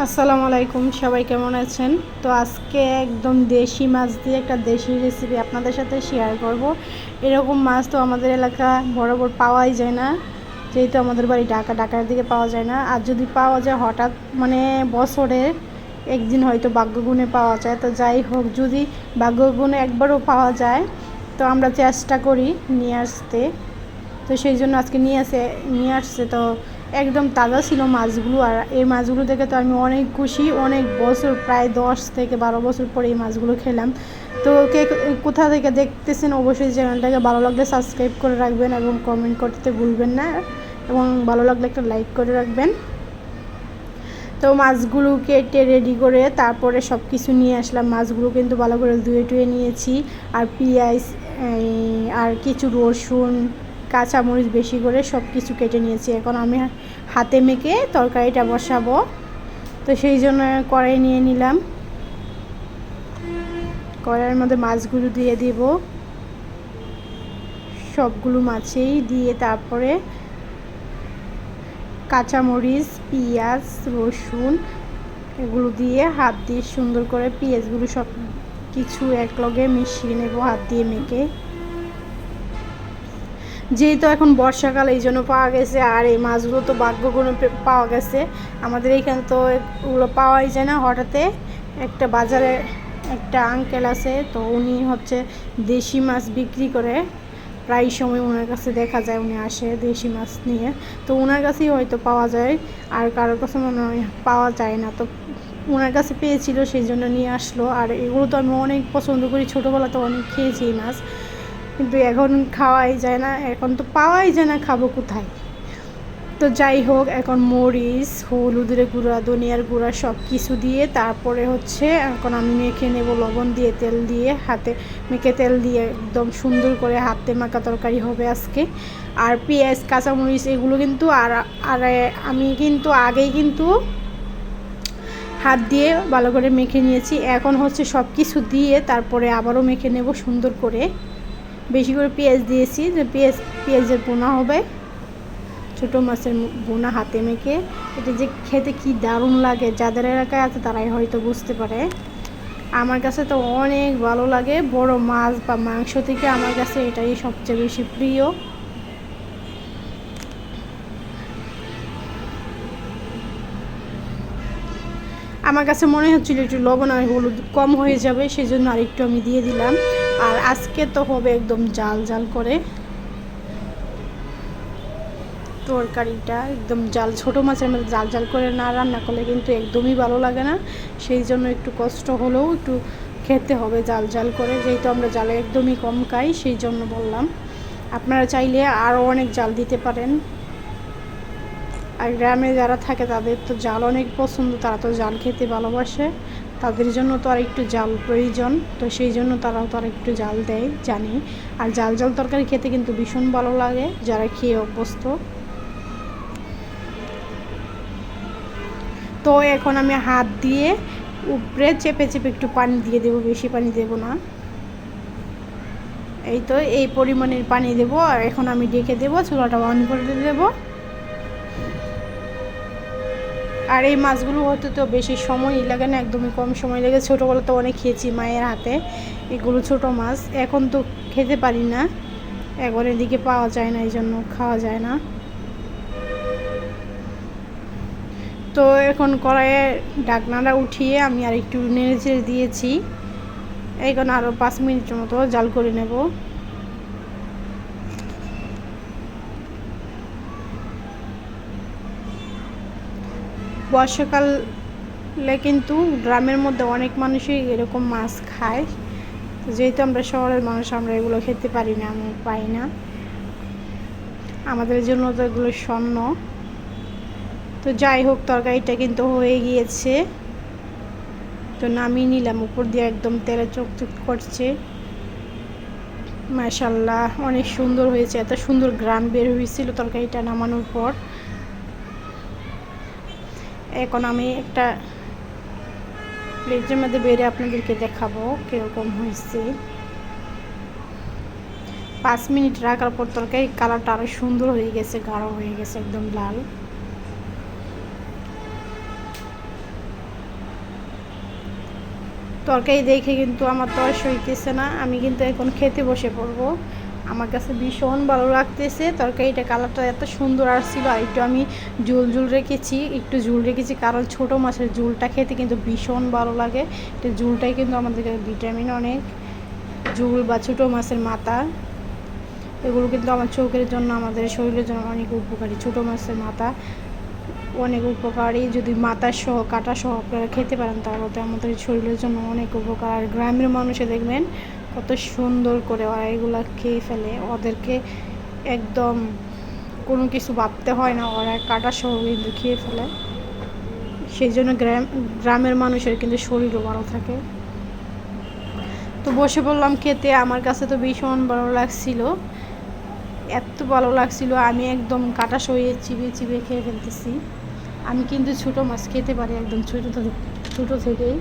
আসসালামু আলাইকুম, সবাই কেমন আছেন? তো আজকে একদম দেশি মাছ দিয়ে একটা দেশি রেসিপি আপনাদের সাথে শেয়ার করব। এরকম মাছ তো আমাদের এলাকা বরাবর পাওয়াই যায় না, যেহেতু আমাদের বাড়ি ঢাকার দিকে পাওয়া যায় না। আর যদি পাওয়া যায় হঠাৎ বছরে একদিন হয়তো ভাগ্যগুণে পাওয়া যায়। তো যাই হোক, যদি ভাগ্যগুণে একবারও পাওয়া যায় তো আমরা চেষ্টা করি নিয়ে আসতে। তো সেই জন্য আজকে নিয়ে আসছে। তো একদম তাজা ছিল মাছগুলো। আর এই মাছগুলো দেখে তো আমি অনেক খুশি। অনেক বছর, প্রায় 10 থেকে 12 বছর পরে এই মাছগুলো খেলাম। তো কে কোথা থেকে দেখতেছেন অবশ্যই চ্যানেলটাকে ভালো লাগলে সাবস্ক্রাইব করে রাখবেন এবং কমেন্ট করতে ভুলবেন না, এবং ভালো লাগলে একটা লাইক করে রাখবেন। তো মাছগুলো কেটে রেডি করে তারপরে সব কিছু নিয়ে আসলাম। মাছগুলো কিন্তু ভালো করে ধুয়ে নিয়েছি। আর পেঁয়াজ আর কিছু রসুন, কাঁচামরিচ বেশি করে সব কিছু কেটে নিয়েছি। এখন আমি হাতে মেখে তরকারিটা বসাবো। তো সেই জন্য কড়াই নিয়ে নিলাম। কড়াইয়ের মধ্যে মাছগুলো দিয়ে দেব, সবগুলো মাছেই দিয়ে তারপরে কাঁচামরিচ, পেঁয়াজ, রসুন এগুলো দিয়ে হাত দিয়ে সুন্দর করে পেঁয়াজগুলো সব কিছু একলগে মিশিয়ে নেব হাত দিয়ে মেখে। যেহেতু এখন বর্ষাকাল এই জন্য পাওয়া গেছে, আর এই মাছগুলো তো ভাগ্যগুণে পাওয়া গেছে। আমাদের এইখানে তো এগুলো পাওয়াই যায় না। হঠাৎ একটা বাজারে একটা আঙ্কেল আছে, তো উনি হচ্ছে দেশি মাছ বিক্রি করে। প্রায় সময় ওনার কাছে দেখা যায় উনি আসে দেশি মাছ নিয়ে। তো ওনার কাছেই হয়তো পাওয়া যায়, আর কারোর কাছে মনে হয় পাওয়া যায় না। তো ওনার কাছে পেয়েছিল, সেই জন্য নিয়ে আসলো। আর এগুলো তো আমি অনেক পছন্দ করি, ছোটোবেলাতে অনেক খেয়েছি এই মাছ, কিন্তু এখন খাওয়াই যায় না, এখন তো পাওয়াই যায় না, খাবো কোথায়? তো যাই হোক, এখন মরিচ, হলুদের গুঁড়া, ধনিয়ার গুঁড়া সব কিছু দিয়ে তারপরে হচ্ছে এখন আমি মেখে নেব লবণ দিয়ে, তেল দিয়ে, হাতে মেখে তেল দিয়ে একদম সুন্দর করে হাতে মাখা তরকারি হবে আজকে। আর পেঁয়াজ, কাঁচামরিচ এগুলো কিন্তু আর আমি কিন্তু আগেই কিন্তু হাত দিয়ে ভালো করে মেখে নিয়েছি। এখন হচ্ছে সব কিছু দিয়ে তারপরে আবারও মেখে নেব সুন্দর করে। বেশি করে পেঁয়াজ দিয়েছি, যে পেঁয়াজের বোনা হবে, ছোটো মাছের বোনা হাতে মেখে। এটা যে খেতে কি দারুণ লাগে, যাদের এলাকায় আছে তারাই হয়তো বুঝতে পারে। আমার কাছে তো অনেক ভালো লাগে। বড় মাছ বা মাংস থেকে আমার কাছে এটাই সবচেয়ে বেশি প্রিয়। আমার কাছে মনে হচ্ছিল একটু লবণ আর হলুদ কম হয়ে যাবে, সেই জন্য আরেকটু আমি দিয়ে দিলাম। আর আজকে তো হবে একদম জাল জাল করে তরকারিটা, একদম জাল। ছোটো মাছের মধ্যে জাল জাল করে না রান্না করলে কিন্তু একদমই ভালো লাগে না। সেই জন্য একটু কষ্ট হলেও একটু খেতে হবে জাল জাল করে, যেহেতু আমরা জালে একদমই কম খাই, সেই জন্য বললাম। আপনারা চাইলে আরও অনেক জাল দিতে পারেন। আর গ্রামে যারা থাকে তাদের তো জাল অনেক পছন্দ, তারা তো জাল খেতে ভালোবাসে, তাদের জন্য তো আর একটু জাল প্রয়োজন। তো সেই জন্য তারাও তো আর একটু জাল দেয়, জানি। আর জাল জাল তরকারি খেতে কিন্তু ভীষণ ভালো লাগে যারা খেয়ে অভ্যস্ত। তো এখন আমি হাত দিয়ে উপরে চেপে চেপে একটু পানি দিয়ে দেবো, বেশি পানি দেব না। এই তো এই পরিমাণের পানি দেবো। আর এখন আমি ডেকে দেবো, চুলাটা অন করে দেবো। আর এই মাছগুলো হতে তো বেশি সময়ই লাগে না, একদমই কম সময় লাগে। ছোটোবেলা তো অনেক খেয়েছি মায়ের হাতে এগুলো ছোটো মাছ। এখন তো খেতে পারি না, এখন এদিকে পাওয়া যায় না, এই জন্য খাওয়া যায় না। তো এখন কড়াইয়ে ঢাকনাটা উঠিয়ে আমি আর একটু নেড়ে চেড়ে দিয়েছি। এখন আরও 5 মিনিটের মতো জাল করে নেব। বর্ষাকালে কিন্তু গ্রামের মধ্যে অনেক মানুষই এরকম মাছ খায়। তো যেহেতু আমরা শহরের মানুষ, আমরা এগুলো খেতে পারি না, আমি পাই না, আমাদের জন্য তো এগুলো স্বর্ণ। তো যাই হোক, তরকারিটা কিন্তু হয়ে গিয়েছে। তো নামিয়ে নিলাম, উপর দিয়ে একদম তেলে চকচক করছে। মাশাআল্লাহ, অনেক সুন্দর হয়েছে। এত সুন্দর ঘ্রাণ বের হয়েছিল তরকারিটা নামানোর পর। এখন আমি একটা প্লেটের মধ্যে বেড়ে আপনাদেরকে দেখাবো কীরকম হয়েছে। 5 মিনিট রাখার পর তরকারি কালারটা আরও সুন্দর হয়ে গেছে, গাঢ় হয়ে গেছে, একদম লাল। তরকারি দেখে কিন্তু আমার তর সইতেছে না, আমি কিন্তু এখন খেতে বসে পড়বো। আমার কাছে ভীষণ ভালো লাগতেছে, তরকারিটা কালারটা এত সুন্দর আসছিল। আর একটু আমি ঝোল রেখেছি কারণ ছোটো মাছের ঝোলটা খেতে কিন্তু ভীষণ ভালো লাগে। এটা ঝোলটাই কিন্তু আমাদের ভিটামিন অনেক, ঝোল বা ছোটো মাছের মাথা এগুলো কিন্তু আমার চোখের জন্য, আমাদের শরীরের জন্য অনেক উপকারী। ছোটো মাছের মাথা অনেক উপকারী, যদি মাথা সহ কাটা সহ আপনারা খেতে পারেন তাহলে তো আমাদের শরীরের জন্য অনেক উপকার। আর গ্রামের মানুষে দেখবেন কত সুন্দর করে ওরা এগুলো খেয়ে ফেলে, ওদেরকে একদম কোনো কিছু ভাবতে হয় না, ওরা কাটা সহ কিন্তু খেয়ে ফেলে। সেই জন্য গ্রামের মানুষের কিন্তু শরীরও ভালো থাকে। তো বসে পড়লাম খেতে, আমার কাছে তো ভীষণ ভালো লাগছিল, এত ভালো লাগছিল আমি একদম কাটা সরিয়ে চিবিয়ে খেয়ে ফেলতেছি। আমি কিন্তু ছোটো মাছ খেতে পারি একদম ছোটো থেকেই।